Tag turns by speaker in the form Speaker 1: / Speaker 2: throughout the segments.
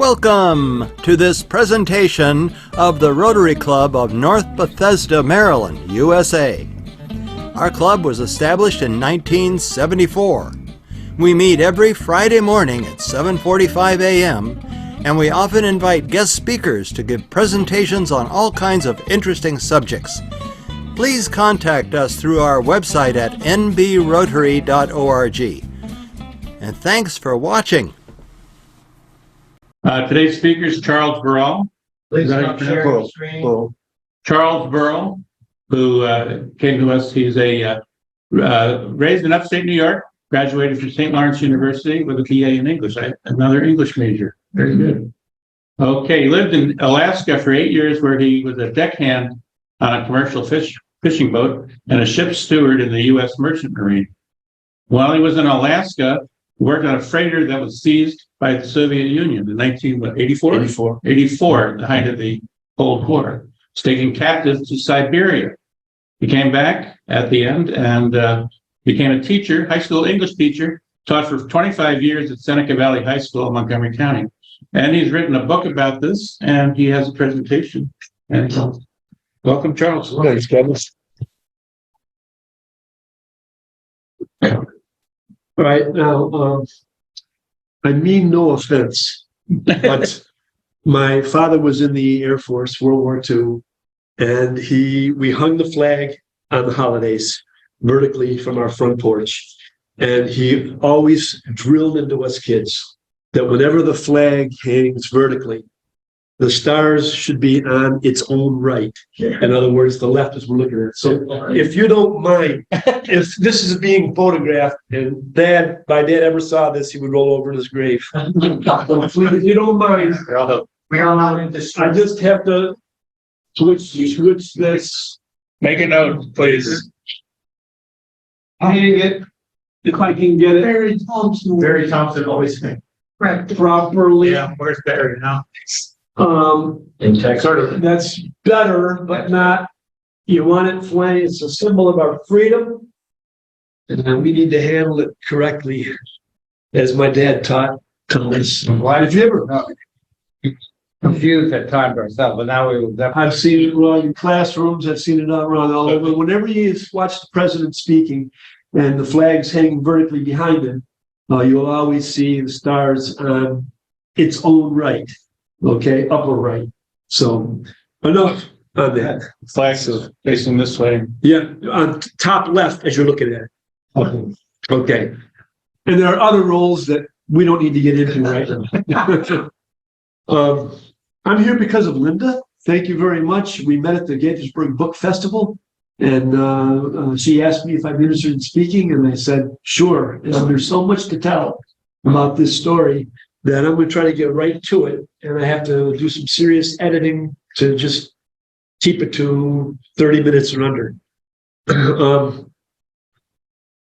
Speaker 1: Welcome to this presentation of the Rotary Club of North Bethesda, Maryland, USA. Our club was established in 1974. We meet every Friday morning at 7:45 a.m., and we often invite guest speakers to give presentations on all kinds of interesting subjects. Please contact us through our website at nbrotary.org. And thanks for watching.
Speaker 2: Today's speaker is Charles Burrell.
Speaker 3: Please stop sharing the screen.
Speaker 2: Charles Burrell, who came to us. He's raised in upstate New York, graduated from St. Lawrence University with a BA in English, another English major. Very good. Okay, he lived in Alaska for 8 years, where he was a deckhand on a commercial fishing boat and a ship steward in the U.S. Merchant Marine. While he was in Alaska, he worked on a freighter that was seized by the Soviet Union in 1984, at the height of the Cold War. Was taken captive to Siberia. He came back at the end and became a teacher, high school English teacher, taught for 25 years at Seneca Valley High School in Montgomery County. And he's written a book about this, and he has a presentation. And welcome, Charles.
Speaker 3: Thanks, Kevin. All right, now, I mean no offense, but my father was in the Air Force, World War II, and we hung the flag on the holidays vertically from our front porch. And he always drilled into us kids that whenever the flag hangs vertically, the stars should be on its own right. In other words, the left as we're looking at. So if you don't mind, if this is being photographed and my dad ever saw this, he would roll over in his grave. Please, if you don't mind,
Speaker 4: We are not in this.
Speaker 3: I just have to switch this.
Speaker 2: Make a note, please.
Speaker 3: If I can get it
Speaker 4: Barry Thompson.
Speaker 2: Barry Thompson always thinks.
Speaker 4: Correct.
Speaker 3: properly.
Speaker 2: Yeah, where's Barry now?
Speaker 3: In
Speaker 2: Texas. Sort of.
Speaker 3: That's better, but not, you want it flying, it's a symbol of our freedom. And we need to handle it correctly, as my dad taught us.
Speaker 4: Why did you ever? Confused at times ourselves, but now we will definitely.
Speaker 3: I've seen it run in classrooms, I've seen it run all over. Whenever you watch the president speaking and the flag's hanging vertically behind him, you'll always see the stars on its own right, okay, upper right. So enough on that.
Speaker 2: Flags facing this way.
Speaker 3: Yeah, on top left as you're looking at it. Okay. And there are other roles that we don't need to get into right now. I'm here because of Linda. Thank you very much. We met at the Gaithersburg Book Festival, and she asked me if I'm interested in speaking, and I said, sure. And there's so much to tell about this story that I'm going to try to get right to it, and I have to do some serious editing to just keep it to 30 minutes or under.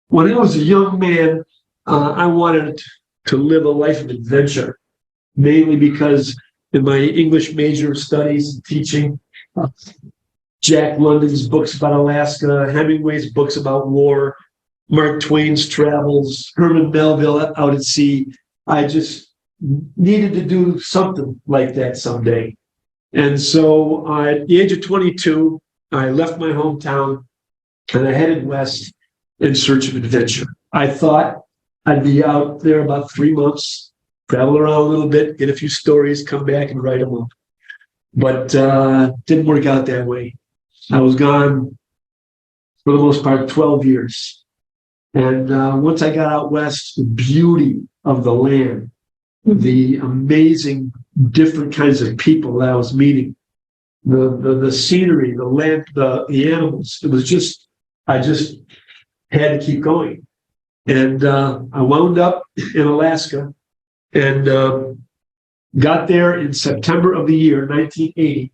Speaker 3: When I was a young man, I wanted to live a life of adventure, mainly because in my English major studies and teaching, Jack London's books about Alaska, Hemingway's books about war, Mark Twain's travels, Herman Melville out at sea. I just needed to do something like that someday. And so at the age of 22, I left my hometown and I headed west in search of adventure. I thought I'd be out there about 3 months, travel around a little bit, get a few stories, come back and write them up. But didn't work out that way. I was gone for the most part 12 years. And once I got out west, the beauty of the land, the amazing different kinds of people that I was meeting, the scenery, the land, the animals, it was just, I just had to keep going. And I wound up in Alaska and got there in September of the year 1980.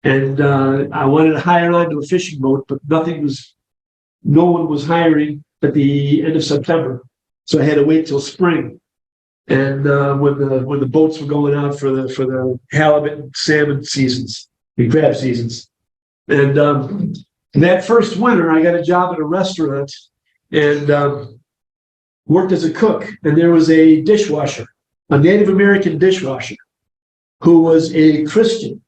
Speaker 3: And I wanted to hire onto a fishing boat, but no one was hiring at the end of September. So I had to wait till spring. And when the boats were going out for the halibut and salmon seasons, the crab seasons. And that first winter, I got a job at a restaurant and worked as a cook. And there was a dishwasher, a Native American dishwasher who was a Christian.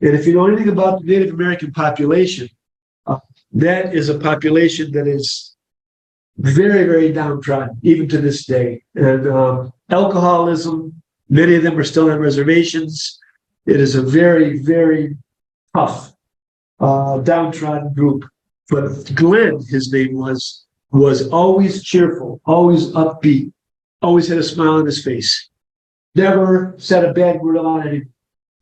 Speaker 3: And if you know anything about the Native American population, that is a population that is very, very downtrodden, even to this day. And alcoholism, many of them are still on reservations. It is a very, very tough, downtrodden group. But Glenn, his name was always cheerful, always upbeat, always had a smile on his face. Never said a bad word about anything.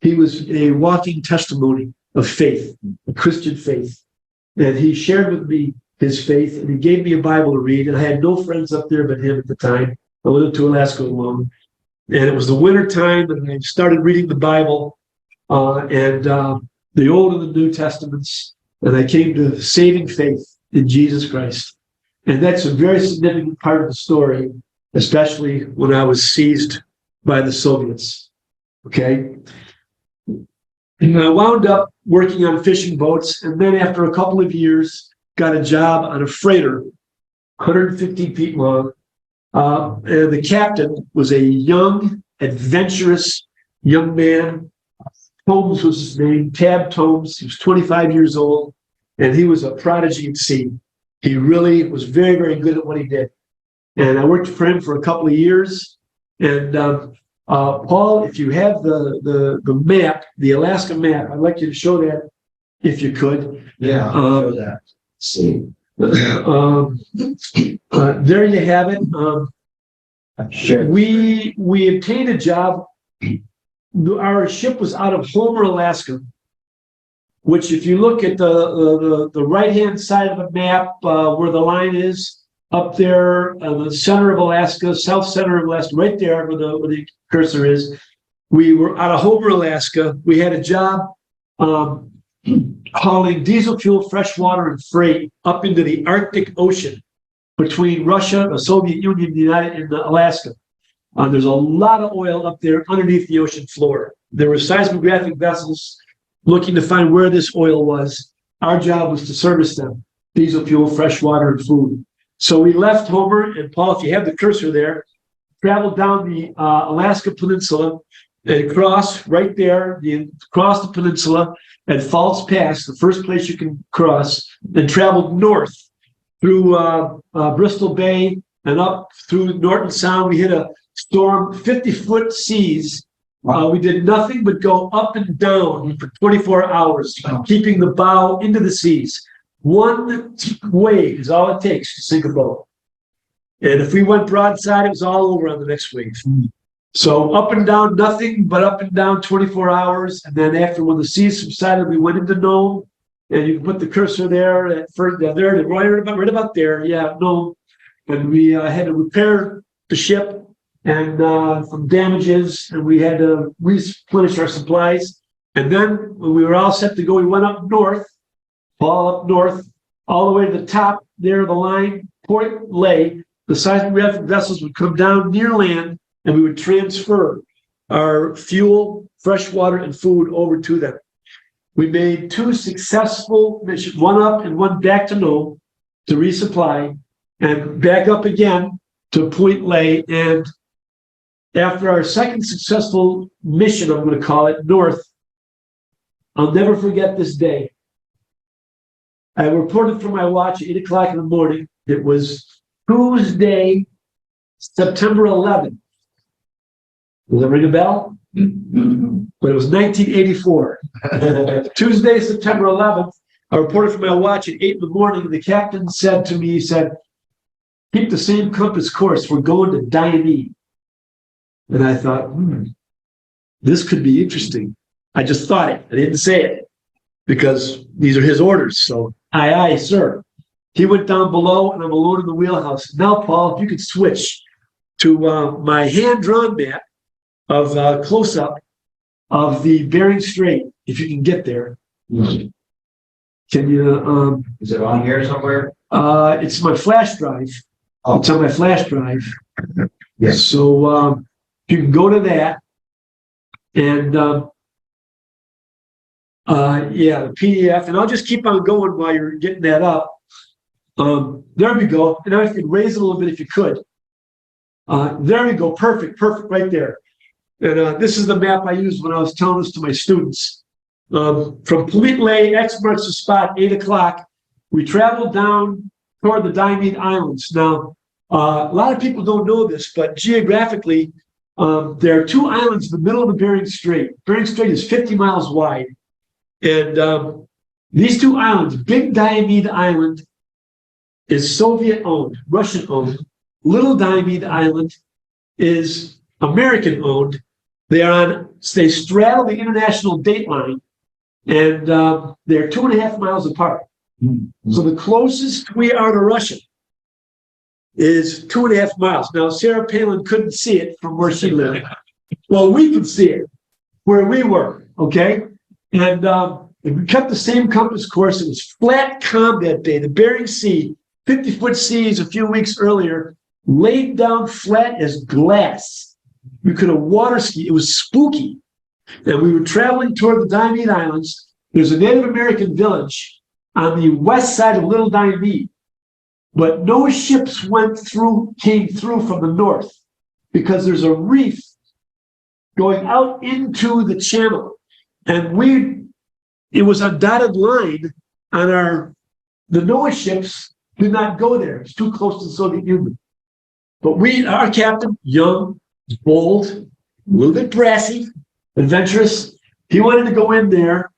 Speaker 3: He was a walking testimony of faith, a Christian faith. And he shared with me his faith, and he gave me a Bible to read. And I had no friends up there but him at the time. I went to Alaska alone. And it was the winter time, and I started reading the Bible and the Old and the New Testaments. And I came to saving faith in Jesus Christ. And that's a very significant part of the story, especially when I was seized by the Soviets. Okay? And I wound up working on fishing boats, and then after a couple of years, got a job on a freighter, 150 feet long. And the captain was a young, adventurous young man. Holmes was his name, Tab Tomes. He was 25 years old, and he was a prodigy at sea. He really was very, very good at what he did. And I worked for him for a couple of years. And Paul, if you have the map, the Alaska map, I'd like you to show that if you could.
Speaker 4: Yeah, I'll show that.
Speaker 3: See. There you have it.
Speaker 4: Sure.
Speaker 3: We obtained a job. Our ship was out of Homer, Alaska, which if you look at the right-hand side of the map where the line is, up there, the center of Alaska, south center of Alaska, right there where the cursor is, we were out of Homer, Alaska. We had a job hauling diesel fuel, fresh water, and freight up into the Arctic Ocean between Russia, the Soviet Union, and Alaska. There's a lot of oil up there underneath the ocean floor. There were seismographic vessels looking to find where this oil was. Our job was to service them, diesel fuel, fresh water, and food. So we left Homer, and Paul, if you have the cursor there, traveled down the Alaska Peninsula and across right there, across the peninsula at False Pass, the first place you can cross, then traveled north through Bristol Bay and up through Norton Sound. We hit a storm, 50-foot seas. We did nothing but go up and down for 24 hours, keeping the bow into the seas. One wave is all it takes to sink a boat. And if we went broadside, it was all over on the next wave. So up and down, nothing but up and down 24 hours. And then after, when the seas subsided, we went into Nome. And you can put the cursor there, there, right about there. Yeah, Nome. And we had to repair the ship and from damages, and we had to replenish our supplies. And then when we were all set to go, we went up north, all up north, all the way to the top there of the line, Point Lay. The seismographic vessels would come down near land, and we would transfer our fuel, fresh water, and food over to them. We made 2 successful missions, one up and one back to Nome to resupply, and back up again to Point Lay. And after our second successful mission, I'm going to call it, north, I'll never forget this day. I reported from my watch at 8 o'clock in the morning. It was Tuesday, September 11th. Does that ring a bell? But it was 1984. Tuesday, September 11th. I reported from my watch at 8 in the morning. The captain said to me, he said, "Keep the same compass course. We're going to Diomede." And I thought, this could be interesting. I just thought it. I didn't say it because these are his orders. So, aye, sir. He went down below, and I'm alone in the wheelhouse. Now, Paul, if you could switch to my hand-drawn map of close-up of the Bering Strait, if you can get there. Can you?
Speaker 4: Is it on here somewhere?
Speaker 3: It's my flash drive.
Speaker 4: Oh.
Speaker 3: It's on my flash drive.
Speaker 4: Yes.
Speaker 3: So you can go to that, and the PDF, and I'll just keep on going while you're getting that up. There we go. And now if you could raise it a little bit, if you could. There we go. Perfect right there. And this is the map I used when I was telling this to my students. From Polite X marks the spot, 8 o'clock. We traveled down toward the Diomede Islands. Now, a lot of people don't know this, but geographically, there are two islands in the middle of the Bering Strait. Bering Strait is 50 miles wide. And these two islands, Big Diomede Island is Soviet-owned, Russian-owned. Little Diomede Island is American-owned. They straddle the international date line, and they're 2.5 miles apart. So the closest we are to Russia is 2.5 miles. Now, Sarah Palin couldn't see it from where she lived. Well, we could see it where we were, okay? And we kept the same compass course. It was flat, calm that day. The Bering Sea, 50-foot seas a few weeks earlier, laid down flat as glass. We could have water ski. It was spooky. And we were traveling toward the Diomede Islands. There's a Native American village on the west side of Little Diomede. But no ships came through from the north because there's a reef going out into the channel. And it was a dotted line on the NOAA ships did not go there. It's too close to the Soviet Union. But our captain, young, bold, a little bit brassy, adventurous, he wanted to go in there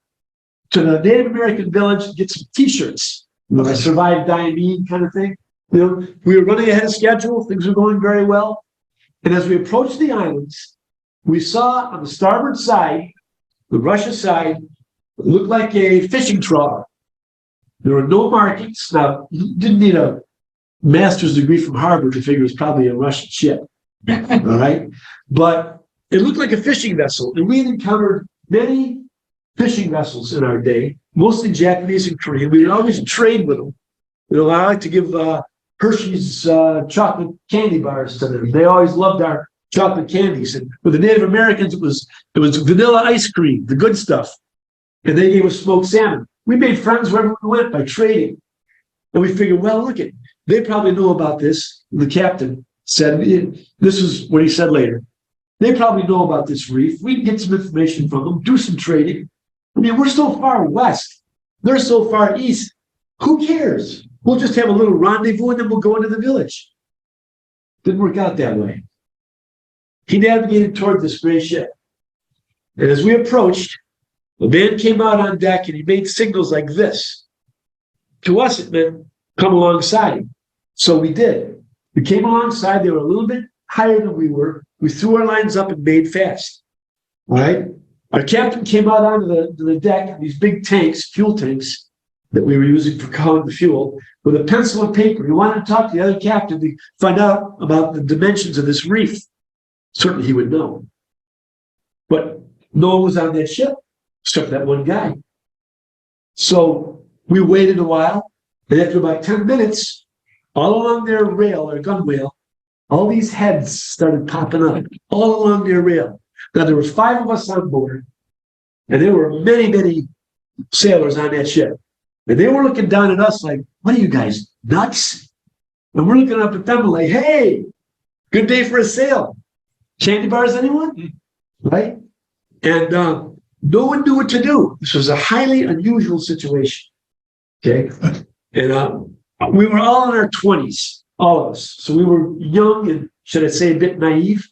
Speaker 3: to the Native American village and get some t-shirts. I survived Diomede kind of thing. We were running ahead of schedule. Things were going very well. And as we approached the islands, we saw on the starboard side, the Russia side, it looked like a fishing trawler. There were no markings. Now, you didn't need a master's degree from Harvard to figure it was probably a Russian ship. All right? But it looked like a fishing vessel. And we had encountered many fishing vessels in our day, mostly Japanese and Korean. We would always trade with them. I like to give Hershey's chocolate candy bars to them. They always loved our chocolate candies. And with the Native Americans, it was vanilla ice cream, the good stuff. And they gave us smoked salmon. We made friends wherever we went by trading. And we figured, well, look at, they probably know about this. The captain said, this is what he said later. They probably know about this reef. We can get some information from them, do some trading. I mean, we're so far west. They're so far east. Who cares? We'll just have a little rendezvous and then we'll go into the village. Didn't work out that way. He navigated toward this gray ship. And as we approached, the man came out on deck and he made signals like this. To us, it meant come alongside him. So we did. We came alongside. They were a little bit higher than we were. We threw our lines up and made fast. All right. Our captain came out onto the deck, these big tanks, fuel tanks that we were using for calling the fuel, with a pencil and paper. He wanted to talk to the other captain to find out about the dimensions of this reef. Certainly he would know. But no one was on that ship, except that one guy. So we waited a while, and after about 10 minutes, all along their rail, or gunwale, all these heads started popping up, all along their rail. Now, there were 5 of us on board, and there were many, many sailors on that ship. And they were looking down at us like, what are you guys, nuts? And we're looking up at them like, hey, good day for a sail. Candy bars, anyone? Right? And no one knew what to do. This was a highly unusual situation. Okay? And we were all in our 20s, all of us. So we were young and, should I say, a bit naive.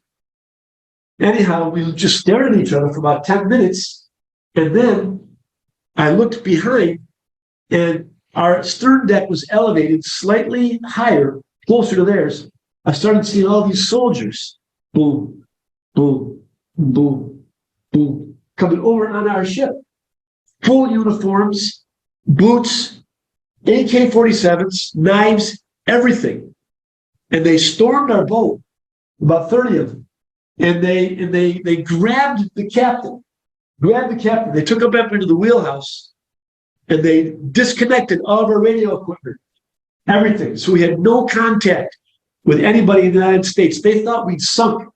Speaker 3: Anyhow, we just stared at each other for about 10 minutes. And then I looked behind, and our stern deck was elevated slightly higher, closer to theirs. I started seeing all these soldiers, boom, boom, boom, boom, coming over on our ship. Full uniforms, boots, AK-47s, knives, everything. And they stormed our boat, about 30 of them. And they grabbed the captain. They took him up into the wheelhouse, and they disconnected all of our radio equipment, everything. So we had no contact with anybody in the United States. They thought we'd sunk.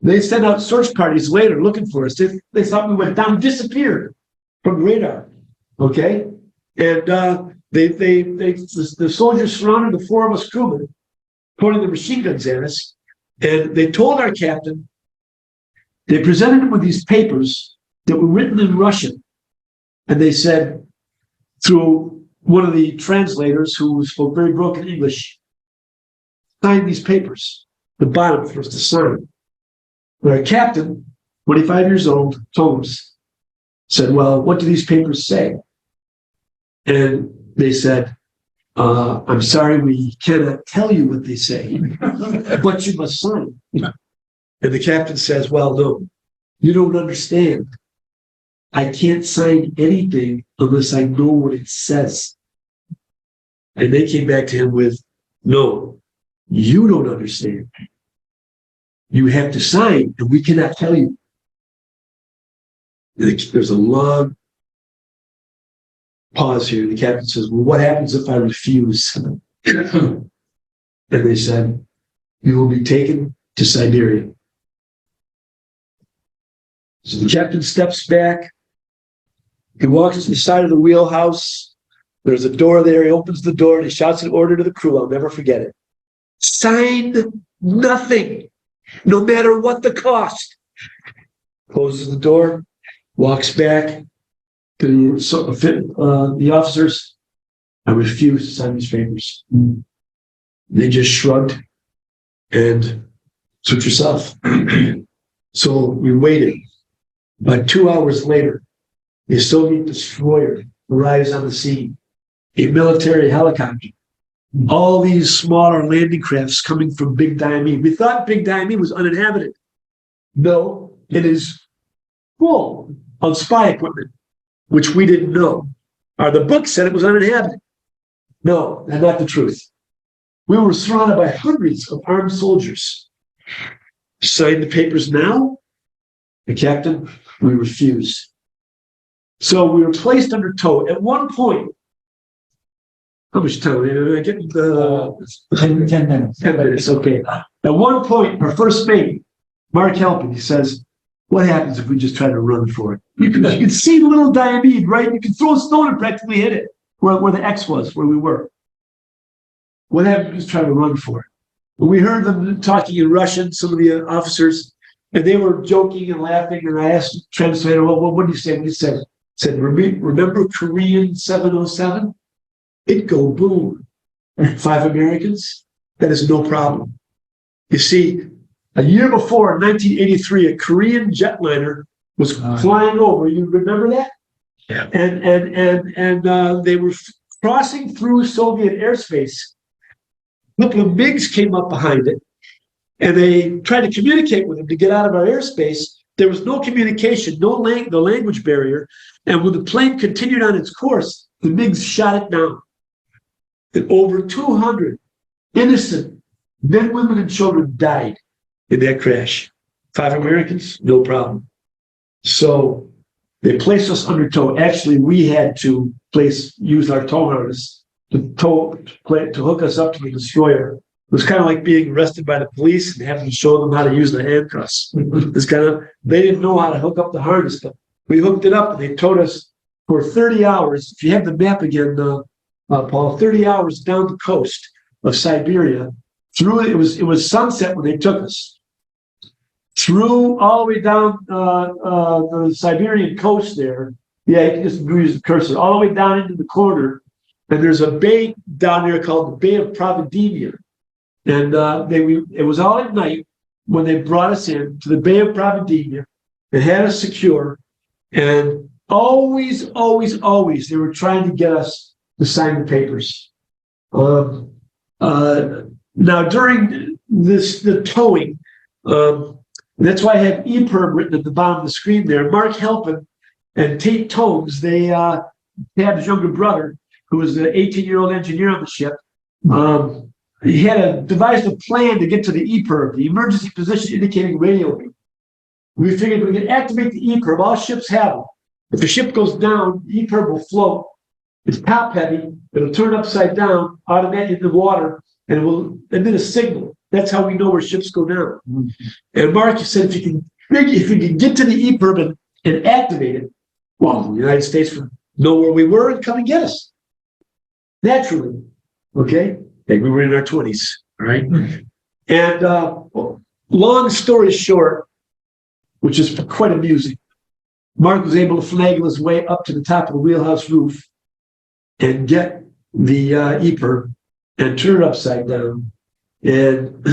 Speaker 3: They sent out search parties later looking for us. They thought we went down, disappeared from the radar. Okay? And the soldiers surrounded the 4 of us crewmen, pointing the machine guns at us. And they told our captain, They presented him with these papers that were written in Russian. And they said, through one of the translators who spoke very broken English, sign these papers, the bottom for us to sign. But our captain, 25 years old, told us, said, well, what do these papers say? And they said, I'm sorry, we cannot tell you what they say, but you must sign. And the captain says, well, no, you don't understand. I can't sign anything unless I know what it says. And they came back to him with, no, you don't understand. You have to sign, and we cannot tell you. There's a long pause here. The captain says, well, what happens if I refuse? And they said, you will be taken to Siberia. So the captain steps back. He walks to the side of the wheelhouse. There's a door there. He opens the door and he shouts an order to the crew. I'll never forget it. Sign nothing, no matter what the cost. Closes the door, walks back to the officers. I refuse to sign these papers. They just shrugged and suit yourself. So we waited. About 2 hours later, a Soviet destroyer arrives on the scene, a military helicopter, all these smaller landing crafts coming from Big Diamine. We thought Big Diamine was uninhabited. No, it is full of spy equipment, which we didn't know. The book said it was uninhabited. No, that's not the truth. We were surrounded by hundreds of armed soldiers. Sign the papers now? The captain, we refused. So we were placed under tow. At one point, how much time? I get 10 minutes. 10 minutes, okay. At one point, our first mate, Mark Helpin, he says, what happens if we just try to run for it? You can see the little Diamede, right? You can throw a stone and practically hit it, where the X was, where we were. What happens if we just try to run for it? Well, we heard them talking in Russian, some of the officers, and they were joking and laughing, and I asked the translator, well, what do you say? And he said, remember Korean 707? It go boom. 5 Americans? That is no problem. You see, a year before, in 1983, a Korean jetliner was flying over. You remember that? Yeah. And they were crossing through Soviet airspace. A couple of MiGs came up behind it, and they tried to communicate with them to get out of our airspace. There was no communication, no language barrier. And when the plane continued on its course, the MiGs shot it down. And over 200 innocent men, women, and children died in that crash. 5 Americans, no problem. So they placed us under tow. Actually, we had to use our tow harness to hook us up to the destroyer. It was kind of like being arrested by the police and having to show them how to use the handcuffs. It's they didn't know how to hook up the harness, but we hooked it up and they towed us for 30 hours. If you have the map again, Paul, 30 hours down the coast of Siberia. It was sunset when they took us. Through all the way down the Siberian coast there. Yeah, you can just use the cursor. All the way down into the corner. And there's a bay down there called the Bay of Providenia. And it was all at night when they brought us in to the Bay of Providenia and had us secure. And always, they were trying to get us to sign the papers. Now, during the towing, that's why I have EPIRB written at the bottom of the screen there. Mark Helpin and Tate Tomes, Tab's younger brother, who was an 18-year-old engineer on the ship, he had devised a plan to get to the EPIRB, the Emergency Position Indicating Radio Beam. We figured we could activate the EPIRB. All ships have them. If the ship goes down, the EPIRB will float. It's top heavy. It'll turn upside down, automatically in the water, and it will emit a signal. That's how we know where ships go down. Mm-hmm. And Mark said, if you can get to the EPIRB and activate it, well, the United States would know where we were and come and get us. Naturally, okay? Like we were in our 20s, all right? And long story short, which is quite amusing. Mark was able to finagle his way up to the top of the wheelhouse roof and get the EPIRB and turn it upside down. And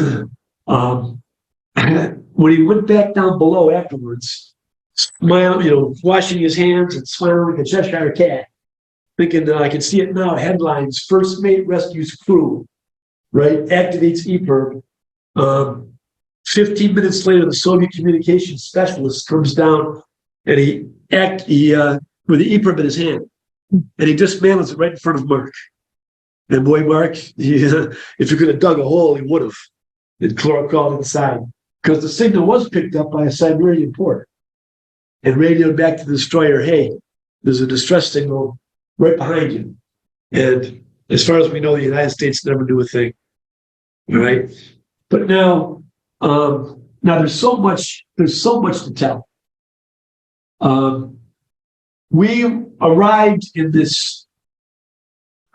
Speaker 3: when he went back down below afterwards, smiling, washing his hands and smiling like a Cheshire cat, thinking I can see it now. Headlines: First Mate rescues crew, right? Activates EPIRB. 15 minutes later, the Soviet communications specialist comes down and he with the EPIRB in his hand, and he dismantles it right in front of Mark. And boy, Mark, if you could have dug a hole, he would have. And crawled inside, because the signal was picked up by a Siberian port and radioed back to the destroyer, hey, there's a distress signal right behind you. And as far as we know, the United States never knew a thing. All right. But now there's so much to tell. We arrived in this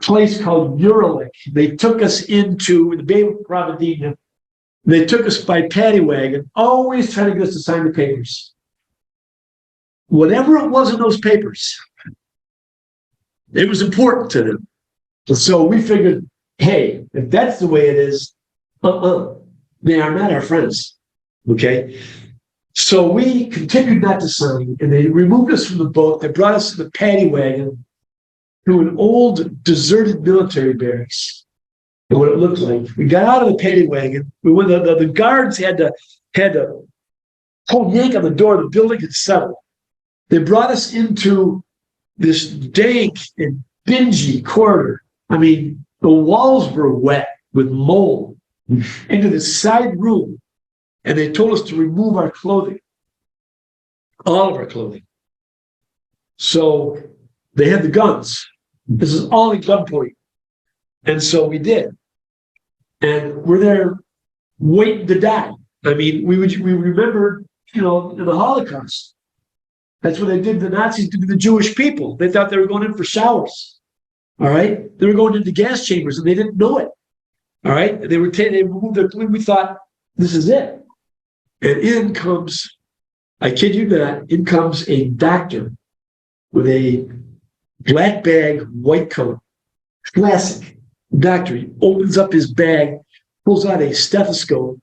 Speaker 3: place called Uralik. They took us into the Bay of Providina. They took us by paddy wagon, always trying to get us to sign the papers. Whatever it was in those papers, it was important to them. And so we figured, hey, if that's the way it is, they are not our friends. Okay? So we continued not to sign, and they removed us from the boat. They brought us in the paddy wagon to an old deserted military barracks. And what it looked like. We got out of the paddy wagon. The guards had to pull yank on the door. The building had settled. They brought us into this dank and dingy corridor. I mean, the walls were wet with mold. Into this side room, and they told us to remove our clothing, all of our clothing. So they had the guns. This is all at gunpoint. And so we did. And we're there waiting to die. I mean, we remember, in the Holocaust. That's what they did. The Nazis did to the Jewish people. They thought they were going in for showers. All right. They were going into gas chambers and they didn't know it. All right. They removed their clothing. We thought, this is it. And in comes, I kid you not, in comes a doctor with a black bag, white coat, classic doctor. He opens up his bag, pulls out a stethoscope,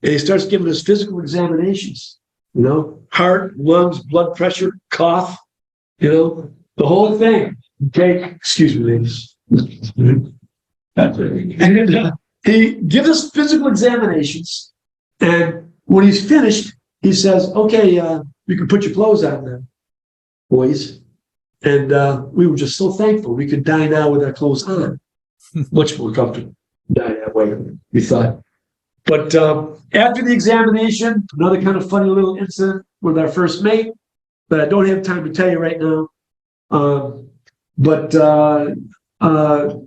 Speaker 3: and he starts giving us physical examinations. Heart, lungs, blood pressure, cough, the whole thing. Okay, excuse me, ladies. And he gives us physical examinations, and when he's finished, he says, "Okay, you can put your clothes on now, boys." And we were just so thankful we could die now with our clothes on. Much more comfortable die that way, we thought. But after the examination, another kind of funny little incident with our first mate that I don't have time to tell you right now. But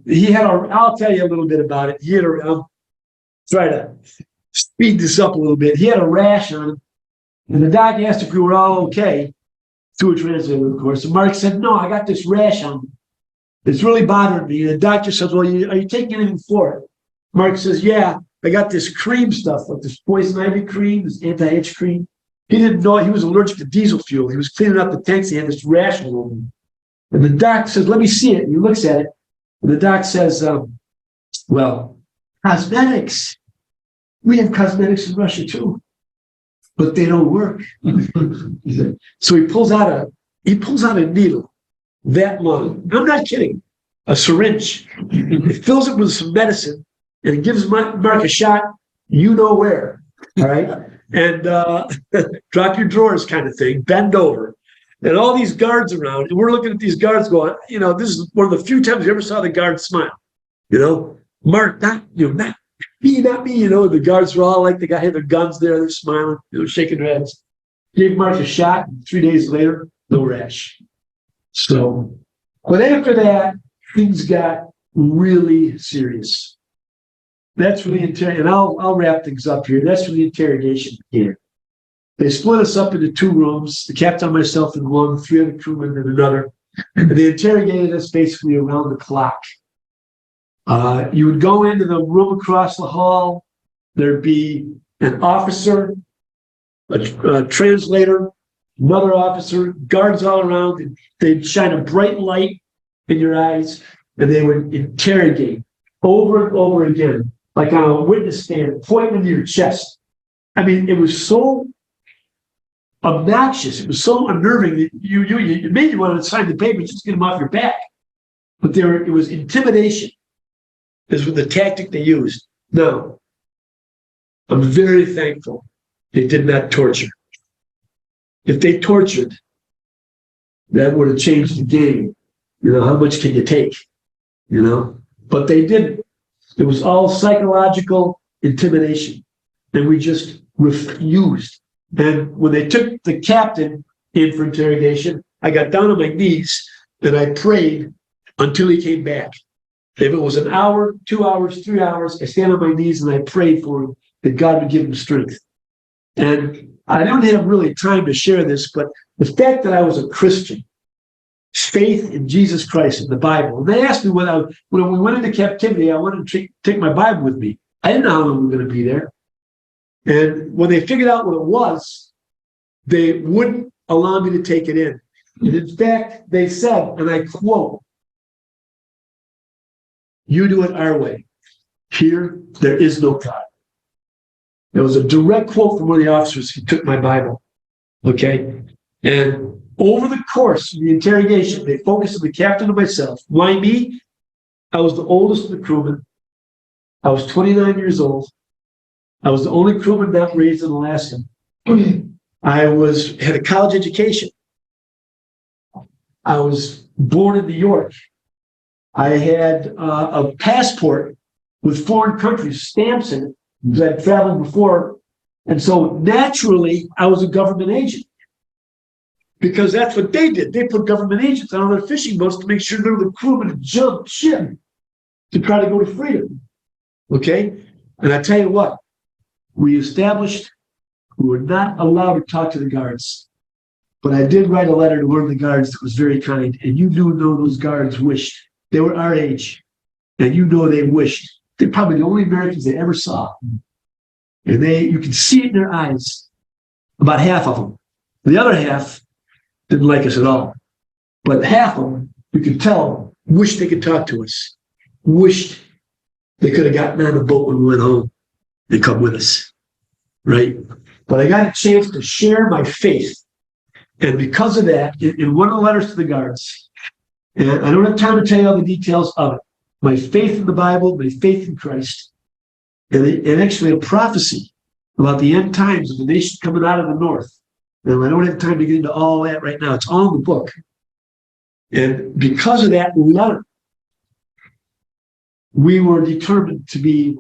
Speaker 3: he had I'll tell you a little bit about it. I'll try to speed this up a little bit. He had a rash on him, and the doc asked if we were all okay, to a translator, of course. And Mark said, "No, I got this rash on me. It's really bothering me." And the doctor says, "Well, are you taking anything for it?" Mark says, "Yeah, I got this cream stuff, like this poison ivy cream, this anti-itch cream." He didn't know he was allergic to diesel fuel. He was cleaning up the tanks. He had this rash all over him. And the doc says, "Let me see it." And he looks at it. And the doc says, "Well, cosmetics. We have cosmetics in Russia too, but they don't work." So he pulls out a needle that long. I'm not kidding. A syringe. He fills it with some medicine and he gives Mark a shot. You know where. All right. And drop your drawers kind of thing. Bend over. And all these guards around. And we're looking at these guards going, this is one of the few times you ever saw the guards smile. Mark, not me. The guards were all like, the guy had their guns there. They're smiling, shaking their heads. Gave Mark a shot. And 3 days later, no rash. So, but after that, things got really serious. That's when and I'll wrap things up here. That's when the interrogation began. They split us up into 2 rooms, the captain and myself in one, 3 other crewmen in another. And they interrogated us basically around the clock. You would go into the room across the hall. There'd be an officer a translator, another officer, guards all around, and they'd shine a bright light in your eyes, and they would interrogate over and over again, like on a witness stand, pointing to your chest. I mean, it was so obnoxious. It was so unnerving that it made you want to sign the paper just to get them off your back. But it was intimidation is the tactic they used. Now, I'm very thankful they did not torture. If they tortured, that would have changed the game. You know, how much can you take? You know, but they didn't. It was all psychological intimidation. And we just refused. And when they took the captain in for interrogation, I got down on my knees and I prayed until he came back. If it was an hour, 2 hours, 3 hours, I stand on my knees and I prayed for him that God would give him strength. And I don't have really time to share this, but the fact that I was a Christian, faith in Jesus Christ in the Bible. And they asked me when we went into captivity, I wanted to take my Bible with me. I didn't know how long we were going to be there. And when they figured out what it was, they wouldn't allow me to take it in. And in fact, they said, and I quote, "You do it our way. Here, there is no God." It was a direct quote from one of the officers who took my Bible. Okay? And over the course of the interrogation, they focused on the captain and myself. Why me? I was the oldest of the crewmen. I was 29 years old. I was the only crewman not raised in Alaska. I had a college education. I was born in New York. I had a passport with foreign countries, stamps in it, that I'd traveled before. And so naturally, I was a government agent. Because that's what they did. They put government agents on their fishing boats to make sure they were the crewmen to jump ship to try to go to freedom. Okay? And I tell you what, we established we were not allowed to talk to the guards. But I did write a letter to one of the guards that was very kind. And you do know those guards wished. They were our age. And you know they wished. They're probably the only Americans they ever saw. And you could see it in their eyes. About half of them. The other half didn't like us at all. But half of them, you could tell, wished they could talk to us. Wished they could have gotten on the boat when we went home and come with us. Right? But I got a chance to share my faith. And because of that, in one of the letters to the guards, and I don't have time to tell you all the details of it, my faith in the Bible, my faith in Christ, and actually a prophecy about the end times of the nation coming out of the north. And I don't have time to get into all that right now. It's all in the book. And because of that letter, we were determined to be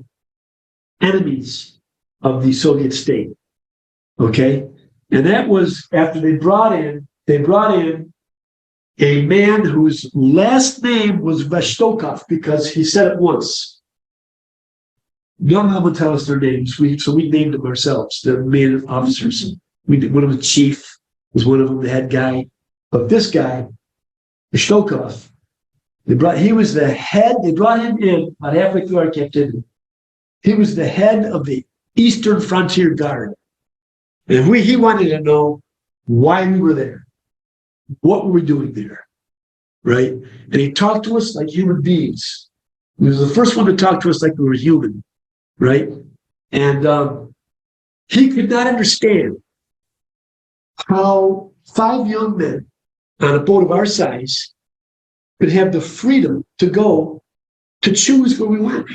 Speaker 3: enemies of the Soviet state. Okay? And that was after they brought in a man whose last name was Vostokov because he said it once. None of them would tell us their names, so we named them ourselves, the main officers. One of them chief was one of them, the head guy. But this guy, Vostokov, he was the head. They brought him in about halfway through our captivity. He was the head of the Eastern Frontier Guard. And he wanted to know why we were there. What were we doing there? Right? And he talked to us like human beings. He was the first one to talk to us like we were human. Right? And he could not understand how 5 young men on a boat of our size could have the freedom to go to choose where we went.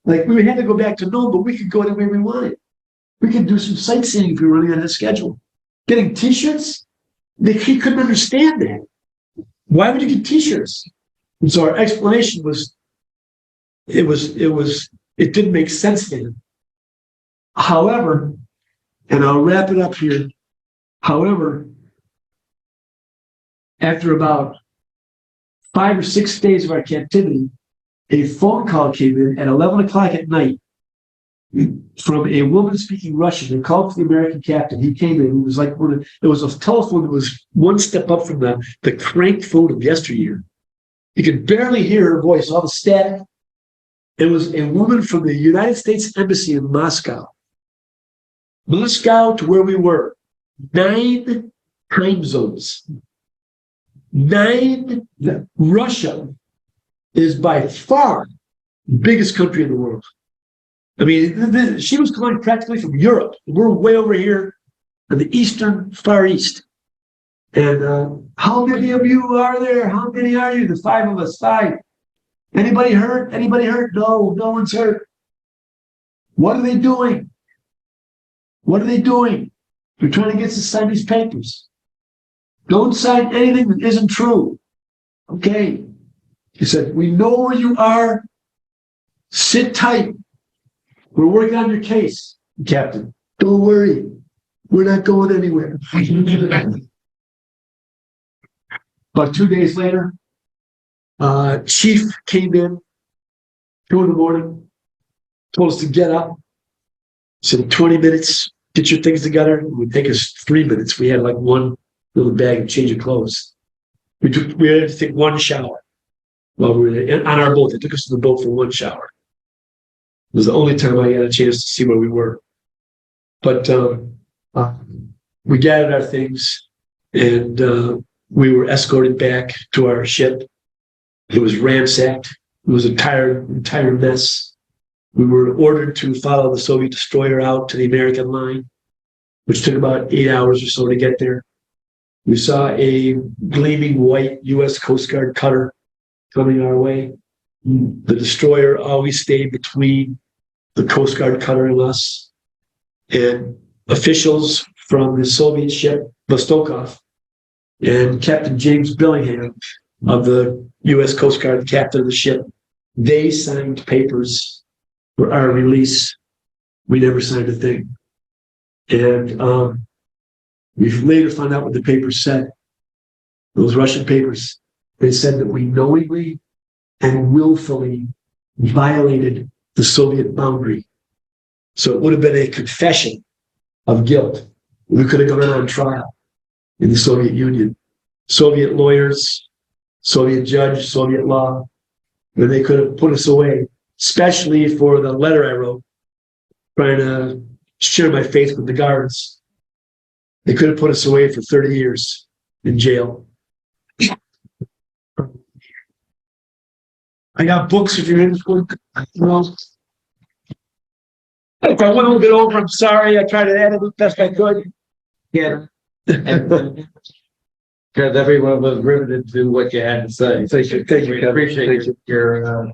Speaker 3: Like we had to go back to Nome, but we could go anywhere we wanted. We could do some sightseeing if we were running on a schedule. Getting t-shirts, he couldn't understand that. Why would you get t-shirts? And so our explanation was, it didn't make sense to him. However, and I'll wrap it up here. However, after about 5 or 6 days of our captivity, a phone call came in at 11 o'clock at night from a woman speaking Russian. They called for the American captain. He came in. It was like it was a telephone that was one step up from the crank phone of yesteryear. You could barely hear her voice, all the static. It was a woman from the United States Embassy in Moscow. Moscow to where we were, 9 time zones. 9. Russia is by far the biggest country in the world. I mean, she was coming practically from Europe. We're way over here in the eastern Far East. And how many of you are there? How many are you? The 5 of us, 5. Anybody hurt? Anybody hurt? No, no one's hurt. What are they doing? What are they doing? They're trying to get us to sign these papers. Don't sign anything that isn't true. Okay. He said, we know where you are. Sit tight. We're working on your case, Captain. Don't worry. We're not going anywhere. About 2 days later, Chief came in, 2 a.m, told us to get up. Said 20 minutes, get your things together. It would take us 3 minutes. We had like one little bag and change of clothes. We had to take 1 shower while we were there. On our boat. They took us to the boat for 1 shower. It was the only time I had a chance to see where we were. But we gathered our things and we were escorted back to our ship. It was ransacked. It was an entire mess. We were ordered to follow the Soviet destroyer out to the American line, which took about 8 hours or so to get there. We saw a gleaming white U.S. Coast Guard cutter coming our way. The destroyer always stayed between the Coast Guard cutter and us. And officials from the Soviet ship, Vostokov, and Captain James Billingham of the U.S. Coast Guard, the captain of the ship, they signed papers for our release. We never signed a thing. And we later found out what the papers said. Those Russian papers, they said that we knowingly and willfully violated the Soviet boundary. So it would have been a confession of guilt. We could have gone on trial in the Soviet Union. Soviet lawyers, Soviet judge, Soviet law, and they could have put us away, especially for the letter I wrote, trying to share my faith with the guards. They could have put us away for 30 years in jail. I got books if you're interested. Well, if I went a little bit over, I'm sorry. I tried to add it as best I could.
Speaker 4: Yeah. Because everyone was riveted to what you had to say.
Speaker 3: Thank you. Thank you.
Speaker 4: We appreciate your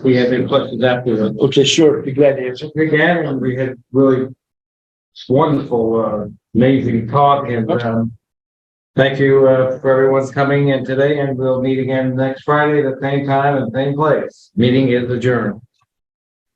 Speaker 4: we had any questions after.
Speaker 3: Okay, sure. Be glad to answer.
Speaker 4: Again, and we had really wonderful, amazing talk, and thank you for everyone's coming in today, and we'll meet again next Friday at the same time and same place. Meeting is adjourned.